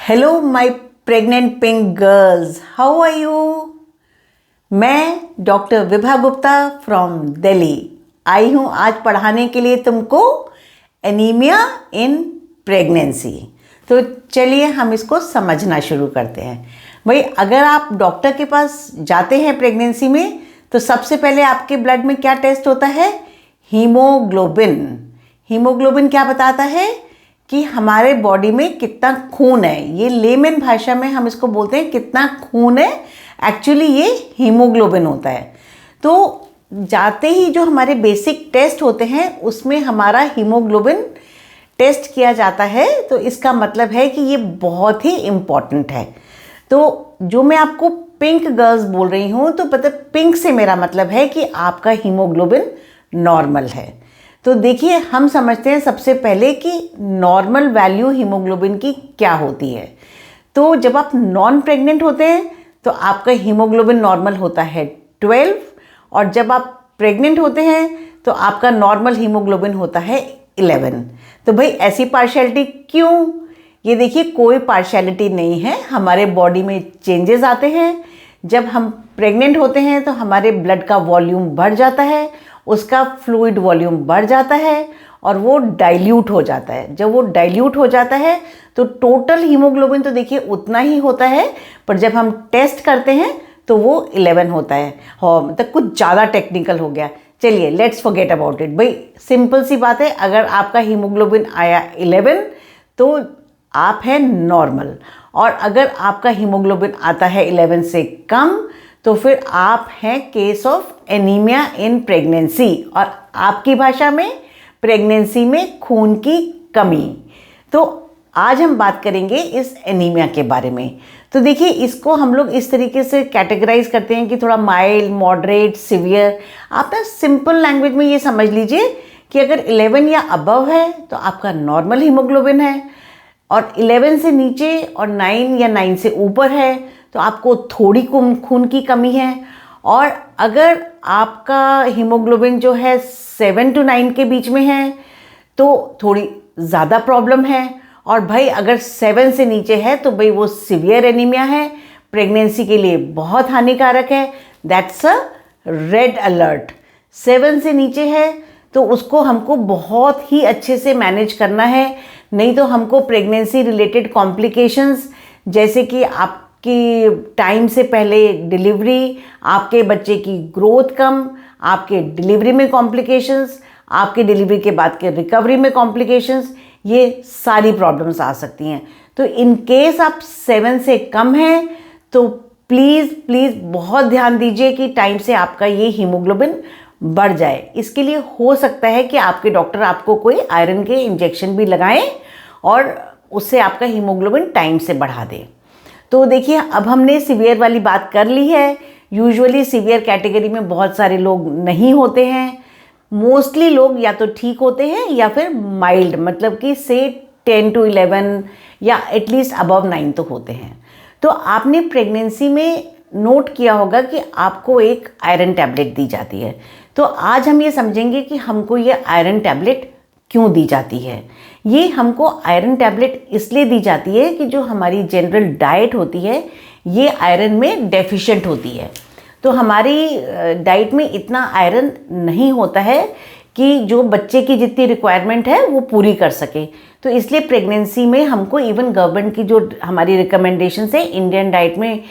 Hello my pregnant pink girls, how are you. मैं doctor Vibha Gupta from Delhi आई हूँ आज पढ़ाने के लिए तुमको एनीमिया इन प्रेगनेंसी। तो चलिए हम इसको समझना शुरू करते हैं। भाई, अगर आप डॉक्टर के पास जाते हैं प्रेगनेंसी में तो सबसे पहले आपके ब्लड में क्या टेस्ट होता है? हीमोग्लोबिन। हीमोग्लोबिन क्या बताता है कि हमारे बॉडी में कितना खून है। ये लेमन भाषा में हम इसको बोलते हैं कितना खून है, एक्चुअली ये हीमोग्लोबिन होता है। तो जाते ही जो हमारे बेसिक टेस्ट होते हैं उसमें हमारा हीमोग्लोबिन टेस्ट किया जाता है। तो इसका मतलब है कि ये बहुत ही इम्पॉर्टेंट है। तो जो मैं आपको पिंक गर्ल्स बोल रही हूँ, तो पता पिंक से मेरा मतलब है कि आपका हीमोग्लोबिन नॉर्मल है। तो देखिए, हम समझते हैं सबसे पहले कि नॉर्मल वैल्यू हीमोग्लोबिन की क्या होती है। तो जब आप नॉन प्रेग्नेंट होते हैं तो आपका हीमोग्लोबिन नॉर्मल होता है 12, और जब आप प्रेग्नेंट होते हैं तो आपका नॉर्मल हीमोग्लोबिन होता है 11। तो भाई, ऐसी पार्शियलिटी क्यों? ये देखिए, कोई पार्शियलिटी नहीं है। हमारे बॉडी में चेंजेस आते हैं। जब हम प्रेग्नेंट होते हैं तो हमारे ब्लड का वॉल्यूम बढ़ जाता है, उसका फ्लूइड वॉल्यूम बढ़ जाता है और वो डाइल्यूट हो जाता है। जब वो डाइल्यूट हो जाता है तो टोटल हीमोग्लोबिन तो देखिए उतना ही होता है, पर जब हम टेस्ट करते हैं तो वो 11 होता है। मतलब कुछ ज़्यादा टेक्निकल हो गया। चलिए, लेट्स फॉरगेट अबाउट इट। भाई, सिंपल सी बात है, अगर आपका हीमोग्लोबिन आया 11 तो आप हैं नॉर्मल, और अगर आपका हीमोग्लोबिन आता है 11 से कम तो फिर आप हैं case of anaemia in pregnancy, और आपकी भाषा में प्रेगनेंसी में खून की कमी। तो आज हम बात करेंगे इस एनीमिया के बारे में। तो देखिए, इसको हम लोग इस तरीके से कैटेगराइज करते हैं कि थोड़ा माइल्ड, मॉडरेट, सिवियर। आप ना सिंपल लैंग्वेज में ये समझ लीजिए कि अगर 11 या अबव है तो आपका नॉर्मल हीमोग्लोबिन है, और 11 से नीचे और 9 या 9 से ऊपर है तो आपको थोड़ी खून की कमी है। और अगर आपका हीमोग्लोबिन जो है 7 to 9 के बीच में है तो थोड़ी ज़्यादा प्रॉब्लम है। और भाई, अगर 7 से नीचे है तो भाई वो सीवियर एनीमिया है, प्रेगनेंसी के लिए बहुत हानिकारक है। That's a red alert. 7 से नीचे है तो उसको हमको बहुत ही अच्छे से मैनेज करना है, नहीं तो हमको प्रेगनेंसी रिलेटेड कॉम्प्लिकेशंस, जैसे कि आपकी टाइम से पहले डिलीवरी, आपके बच्चे की ग्रोथ कम, आपके डिलीवरी में कॉम्प्लिकेशंस, आपके डिलीवरी के बाद के रिकवरी में कॉम्प्लिकेशंस, ये सारी प्रॉब्लम्स आ सकती हैं। तो इन केस आप 7 से कम हैं तो प्लीज़ प्लीज़ बहुत ध्यान दीजिए कि टाइम से आपका ये हीमोग्लोबिन बढ़ जाए। इसके लिए हो सकता है कि आपके डॉक्टर आपको कोई आयरन के इंजेक्शन भी लगाएं और उससे आपका हीमोग्लोबिन टाइम से बढ़ा दे। तो देखिए, अब हमने सीवियर वाली बात कर ली है। यूजुअली सीवियर कैटेगरी में बहुत सारे लोग नहीं होते हैं। मोस्टली लोग या तो ठीक होते हैं या फिर माइल्ड, मतलब कि से 10 to 11 या एटलीस्ट अबव 9 तो होते हैं। तो आपने प्रेगनेंसी में नोट किया होगा कि आपको एक आयरन टैबलेट दी जाती है। तो आज हम ये समझेंगे कि हमको ये आयरन टैबलेट क्यों दी जाती है। ये हमको आयरन टैबलेट इसलिए दी जाती है कि जो हमारी जनरल डाइट होती है ये आयरन में डेफिशिएंट होती है। तो हमारी डाइट में इतना आयरन नहीं होता है कि जो बच्चे की जितनी रिक्वायरमेंट है वो पूरी कर सके। तो इसलिए प्रेगनेंसी में हमको इवन गवर्नमेंट की जो हमारी रिकमेंडेशंस है, इंडियन डाइट में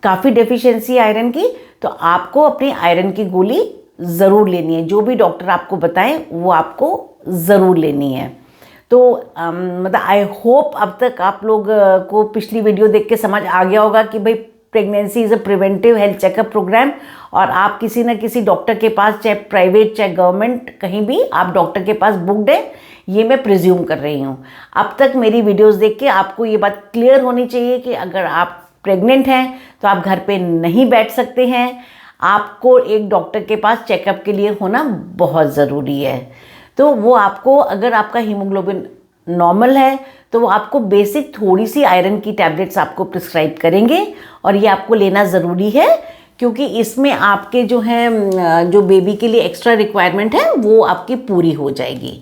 काफ़ी डेफिशिएंसी आयरन की, तो आपको अपनी आयरन की गोली ज़रूर लेनी है। जो भी डॉक्टर आपको बताएं वो आपको ज़रूर लेनी है। तो मतलब आई होप अब तक आप लोग को पिछली वीडियो देख के समझ आ गया होगा कि भाई pregnancy is a preventive health checkup programme, और आप किसी न किसी डॉक्टर के पास, चाहे प्राइवेट चाहे गवर्नमेंट, कहीं भी आप डॉक्टर के पास बुक्ड है, ये मैं प्रिज्यूम कर रही हूँ। अब तक मेरी वीडियोस देख के आपको ये बात क्लियर होनी चाहिए कि अगर आप प्रेग्नेंट हैं तो आप घर पे नहीं बैठ सकते हैं, आपको एक डॉक्टर के पास चेकअप के लिए होना बहुत ज़रूरी है। तो वो आपको, अगर आपका हीमोग्लोबिन नॉर्मल है तो वो आपको बेसिक थोड़ी सी आयरन की टैबलेट्स आपको प्रिस्क्राइब करेंगे, और ये आपको लेना ज़रूरी है क्योंकि इसमें आपके जो हैं, जो बेबी के लिए एक्स्ट्रा रिक्वायरमेंट है वो आपकी पूरी हो जाएगी।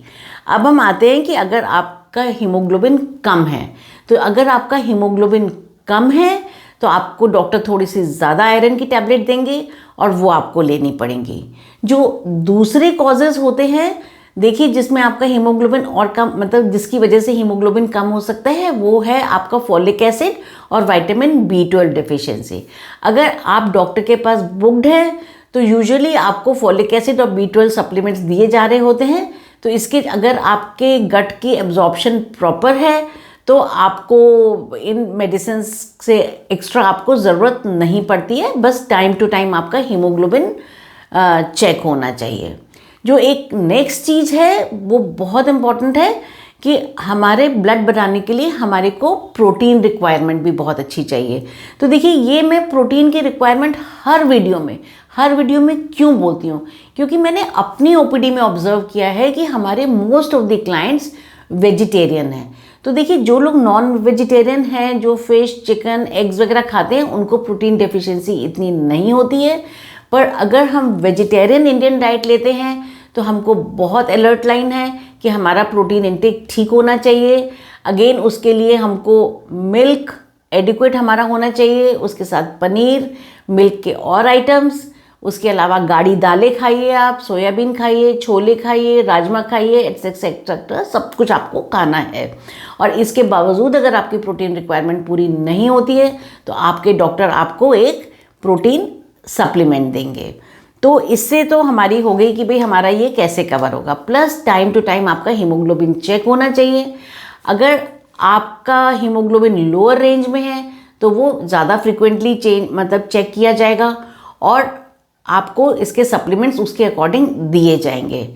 अब हम आते हैं कि अगर आपका हीमोग्लोबिन कम है तो अगर आपका हीमोग्लोबिन कम है तो आपको डॉक्टर थोड़ी सी ज़्यादा आयरन की टैबलेट देंगे और वो आपको लेनी पड़ेंगी। जो दूसरे कॉजेज़ होते हैं, देखिए, जिसमें आपका हीमोग्लोबिन और कम, मतलब जिसकी वजह से हीमोग्लोबिन कम हो सकता है, वो है आपका फॉलिक एसिड और विटामिन B12 डिफिशिएंसी। अगर आप डॉक्टर के पास बुक्ड हैं तो यूजुअली आपको फॉलिक एसिड और B12 सप्लीमेंट्स दिए जा रहे होते हैं। तो इसके अगर आपके गट की एब्जॉर्प्शन प्रॉपर है तो आपको इन मेडिसिन से एक्स्ट्रा आपको ज़रूरत नहीं पड़ती है। बस टाइम टू टाइम आपका हीमोग्लोबिन चेक होना चाहिए। जो एक नेक्स्ट चीज़ है वो बहुत इम्पॉर्टेंट है कि हमारे ब्लड बनाने के लिए हमारे को प्रोटीन रिक्वायरमेंट भी बहुत अच्छी चाहिए। तो देखिए, ये मैं प्रोटीन की रिक्वायरमेंट हर वीडियो में क्यों बोलती हूँ, क्योंकि मैंने अपनी ओपीडी में ऑब्जर्व किया है कि हमारे most of the clients vegetarian हैं। तो देखिए, जो लोग नॉन वेजिटेरियन हैं, जो फिश, चिकन, एग्स वगैरह खाते हैं, उनको प्रोटीन डेफिशिएंसी इतनी नहीं होती है। पर अगर हम वेजिटेरियन इंडियन डाइट लेते हैं तो हमको बहुत अलर्ट लाइन है कि हमारा प्रोटीन इंटेक ठीक होना चाहिए। अगेन उसके लिए हमको मिल्क एडिक्वेट हमारा होना चाहिए, उसके साथ पनीर, मिल्क के और आइटम्स, उसके अलावा गाढ़ी दालें खाइए, आप सोयाबीन खाइए, छोले खाइए, राजमा खाइए, एक्सेट्रा सब कुछ आपको खाना है। और इसके बावजूद अगर आपकी प्रोटीन रिक्वायरमेंट पूरी नहीं होती है तो आपके डॉक्टर आपको एक प्रोटीन सप्लीमेंट देंगे। तो इससे तो हमारी हो गई कि भाई हमारा ये कैसे कवर होगा। प्लस टाइम टू टाइम आपका हीमोग्लोबिन चेक होना चाहिए। अगर आपका हीमोग्लोबिन लोअर रेंज में है तो वो ज़्यादा फ्रिक्वेंटली चेक किया जाएगा और आपको इसके सप्लीमेंट्स उसके अकॉर्डिंग दिए जाएंगे।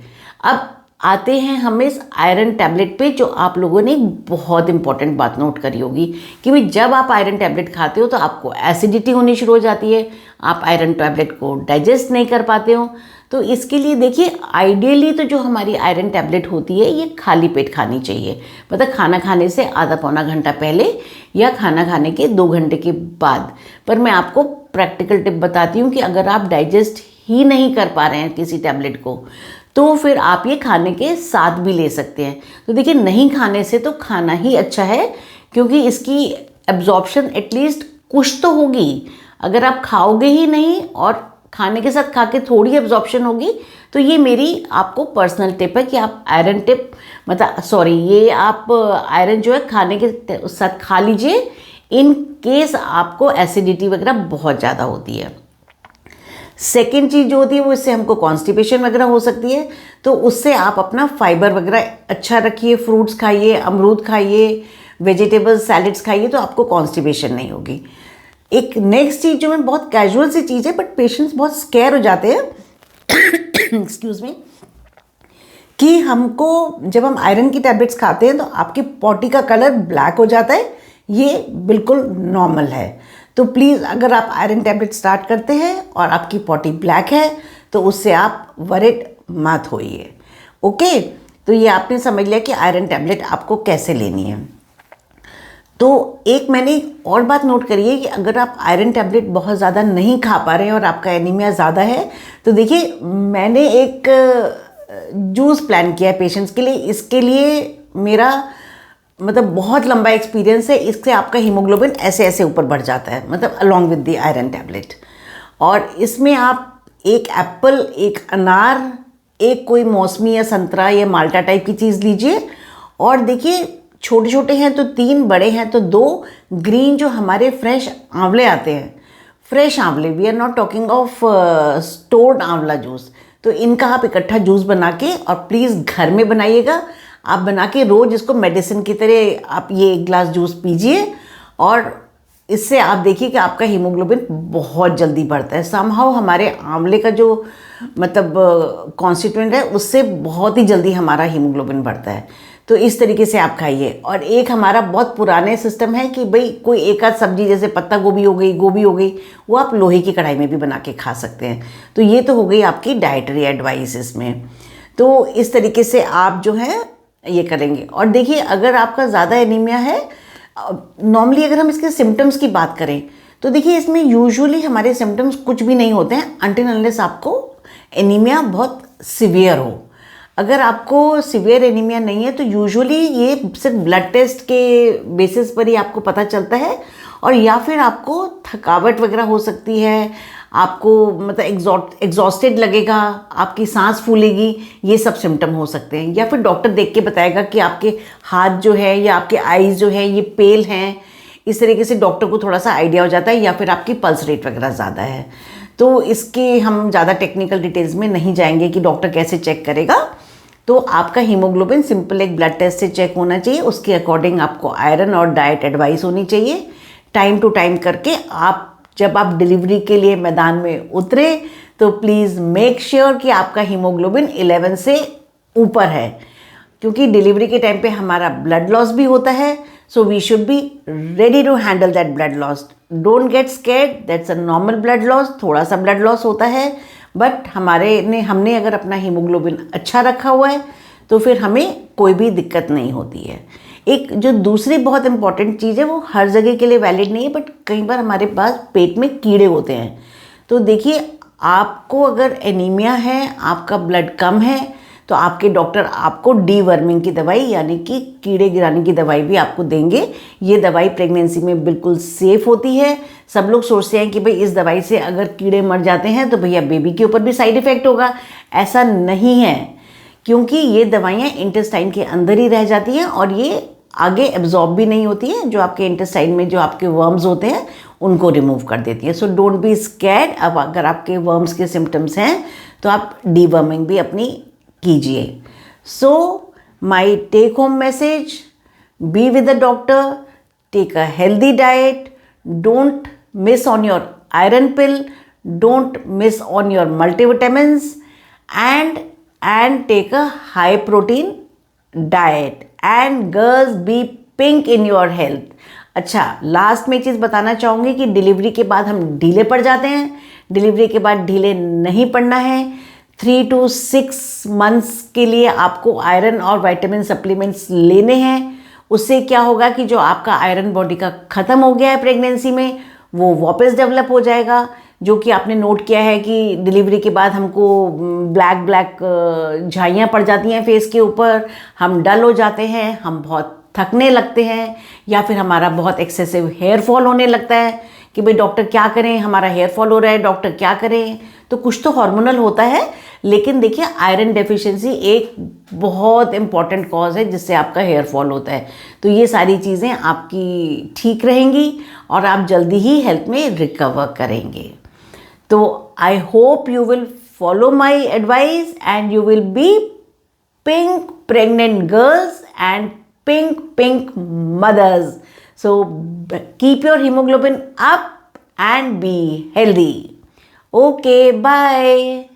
अब आते हैं हम इस आयरन टैबलेट पे, जो आप लोगों ने एक बहुत इंपॉर्टेंट बात नोट करी होगी कि भाई जब आप आयरन टैबलेट खाते हो तो आपको एसिडिटी होनी शुरू हो जाती है, आप आयरन टैबलेट को डाइजेस्ट नहीं कर पाते हो। तो इसके लिए देखिए, आइडियली तो जो हमारी आयरन टैबलेट होती है ये खाली पेट खानी चाहिए, मतलब खाना खाने से आधा पौना घंटा पहले या खाना खाने के 2 घंटे के बाद। पर मैं आपको प्रैक्टिकल टिप बताती हूँ कि अगर आप डाइजेस्ट ही नहीं कर पा रहे हैं किसी टैबलेट को तो फिर आप ये खाने के साथ भी ले सकते हैं। तो देखिए, नहीं खाने से तो खाना ही अच्छा है, क्योंकि इसकी एब्जॉर्प्शन एटलीस्ट कुछ तो होगी। अगर आप खाओगे ही नहीं और खाने के साथ खा के थोड़ी एब्जॉर्प्शन होगी, तो ये मेरी आपको पर्सनल टिप है कि आप ये आप आयरन जो है खाने के साथ खा लीजिए, इन केस आपको एसिडिटी वगैरह बहुत ज़्यादा होती है। सेकेंड चीज़ जो होती है वो इससे हमको कॉन्स्टिपेशन वगैरह हो सकती है, तो उससे आप अपना फाइबर वगैरह अच्छा रखिए, फ्रूट्स खाइए, अमरूद खाइए, वेजिटेबल्स सैलेड्स खाइए, तो आपको कॉन्स्टिपेशन नहीं होगी। एक नेक्स्ट चीज़ जो मैं बहुत कैजुअल सी चीज़ है बट पेशेंट्स बहुत स्केयर हो जाते हैं एक्सक्यूज़ मी, कि हमको जब हम आयरन की टैबलेट्स खाते हैं तो आपकी पॉटी का कलर ब्लैक हो जाता है। ये बिल्कुल नॉर्मल है। तो प्लीज़, अगर आप आयरन टैबलेट स्टार्ट करते हैं और आपकी पॉटी ब्लैक है तो उससे आप वरिड मत होइए। ओके, तो ये आपने समझ लिया कि आयरन टैबलेट आपको कैसे लेनी है। तो एक मैंने और बात नोट करी है कि अगर आप आयरन टैबलेट बहुत ज़्यादा नहीं खा पा रहे हैं और आपका एनीमिया ज़्यादा है, तो देखिए, मैंने एक जूस प्लान किया है पेशेंट्स के लिए। इसके लिए मेरा बहुत लंबा एक्सपीरियंस है। इससे आपका हीमोग्लोबिन ऐसे ऐसे ऊपर बढ़ जाता है, along with the iron tablet. और इसमें आप एक एप्पल, एक अनार, एक कोई मौसमी या संतरा या माल्टा टाइप की चीज़ लीजिए। और देखिए, छोटे छोटे हैं तो 3, बड़े हैं तो 2 ग्रीन जो हमारे फ्रेश आंवले आते हैं, फ्रेश आंवले, we are not talking of stored amla juice, तो इनका आप इकट्ठा जूस बना के, और प्लीज़ घर में बनाइएगा। आप बना के रोज़ इसको मेडिसिन की तरह आप ये 1 ग्लास जूस पीजिए और इससे आप देखिए कि आपका हीमोग्लोबिन बहुत जल्दी बढ़ता है। समहाउ हमारे आंवले का जो कॉन्स्टिट्यूएंट है उससे बहुत ही जल्दी हमारा हीमोग्लोबिन बढ़ता है। तो इस तरीके से आप खाइए। और एक हमारा बहुत पुराने सिस्टम है कि भाई कोई एक आध सब्जी जैसे पत्ता गोभी हो गई, गोभी हो गई, वो आप लोहे की कढ़ाई में भी बना के खा सकते हैं। तो ये तो हो गई आपकी डाइटरी एडवाइस इसमें। तो इस तरीके से आप जो है ये करेंगे। और देखिए, अगर आपका ज़्यादा एनीमिया है, नॉर्मली अगर हम इसके सिम्टम्स की बात करें तो देखिए, इसमें यूजुअली हमारे सिम्टम्स कुछ भी नहीं होते हैं अनटिल अनलेस आपको एनीमिया बहुत सिवियर हो। अगर आपको सीवियर एनीमिया नहीं है तो यूजुअली ये सिर्फ ब्लड टेस्ट के बेसिस पर ही आपको पता चलता है, और या फिर आपको थकावट वगैरह हो सकती है, आपको मतलब एग्जॉस्टेड लगेगा, आपकी सांस फूलेगी, ये सब सिम्टम हो सकते हैं। या फिर डॉक्टर देख के बताएगा कि आपके हाथ जो है या आपके आईज जो है ये पेल हैं, इस तरीके से डॉक्टर को थोड़ा सा आइडिया हो जाता है। या फिर आपकी पल्स रेट वगैरह ज़्यादा है, तो इसके हम ज़्यादा टेक्निकल डिटेल्स में नहीं जाएंगे कि डॉक्टर कैसे चेक करेगा। तो आपका हीमोग्लोबिन सिंपल एक ब्लड टेस्ट से चेक होना चाहिए, उसके अकॉर्डिंग आपको आयरन और डाइट एडवाइस होनी चाहिए टाइम टू टाइम करके। आप जब आप डिलीवरी के लिए मैदान में उतरे तो प्लीज़ मेक श्योर कि आपका हीमोग्लोबिन 11 से ऊपर है, क्योंकि डिलीवरी के टाइम पे हमारा ब्लड लॉस भी होता है। So we should be ready to handle that blood loss. Don't get scared, that's a normal blood loss, थोड़ा सा ब्लड लॉस होता है, बट हमने अगर अपना हीमोग्लोबिन अच्छा रखा हुआ है तो फिर हमें कोई भी दिक्कत नहीं होती है। एक जो दूसरी बहुत इंपॉर्टेंट चीज़ है, वो हर जगह के लिए वैलिड नहीं है, बट कई बार हमारे पास पेट में कीड़े होते हैं। तो देखिए, आपको अगर एनीमिया है, आपका ब्लड कम है, तो आपके डॉक्टर आपको डीवर्मिंग की दवाई यानी कि कीड़े गिराने की दवाई भी आपको देंगे। ये दवाई प्रेगनेंसी में बिल्कुल सेफ़ होती है। सब लोग सोचते हैं कि भाई इस दवाई से अगर कीड़े मर जाते हैं तो भैया बेबी के ऊपर भी साइड इफ़ेक्ट होगा। ऐसा नहीं है, क्योंकि ये दवाइयाँ इंटेस्टाइन के अंदर ही रह जाती हैं और ये आगे एब्जॉर्ब भी नहीं होती है। जो आपके इंटेस्टाइन में जो आपके वर्म्स होते हैं उनको रिमूव कर देती है। So don't be scared. अब अगर आपके वर्म्स के सिम्टम्स हैं तो आप डीवर्मिंग भी अपनी कीजिए। So my take home message, be with the doctor, take a healthy diet, don't miss on your iron pill, don't miss on your multivitamins, and take a high protein diet, and girls be pink in your health। अच्छा, last में एक चीज़ बताना चाहूँगी कि delivery के बाद हम ढीले पड़ जाते हैं। डिलीवरी के बाद ढीले नहीं पड़ना है। 3 to 6 months के लिए आपको आयरन और विटामिन सप्लीमेंट्स लेने हैं। उससे क्या होगा कि जो आपका आयरन बॉडी का ख़त्म हो गया है प्रेगनेंसी में, वो वापस डेवलप हो जाएगा। जो कि आपने नोट किया है कि डिलीवरी के बाद हमको ब्लैक झाइयाँ पड़ जाती हैं फेस के ऊपर, हम डल हो जाते हैं, हम बहुत थकने लगते हैं, या फिर हमारा बहुत एक्सेसिव हेयर फॉल होने लगता है कि भाई डॉक्टर क्या करें, हमारा हेयर फॉल हो रहा है, डॉक्टर क्या करें। तो कुछ तो हार्मोनल होता है, लेकिन देखिए आयरन डेफिशिएंसी एक बहुत इंपॉर्टेंट कॉज है जिससे आपका हेयर फॉल होता है। तो ये सारी चीज़ें आपकी ठीक रहेंगी और आप जल्दी ही हेल्थ में रिकवर करेंगे। तो I hope you will follow my advice and you will be pink pregnant girls and pink mothers. So keep your hemoglobin up and be healthy. Okay, bye.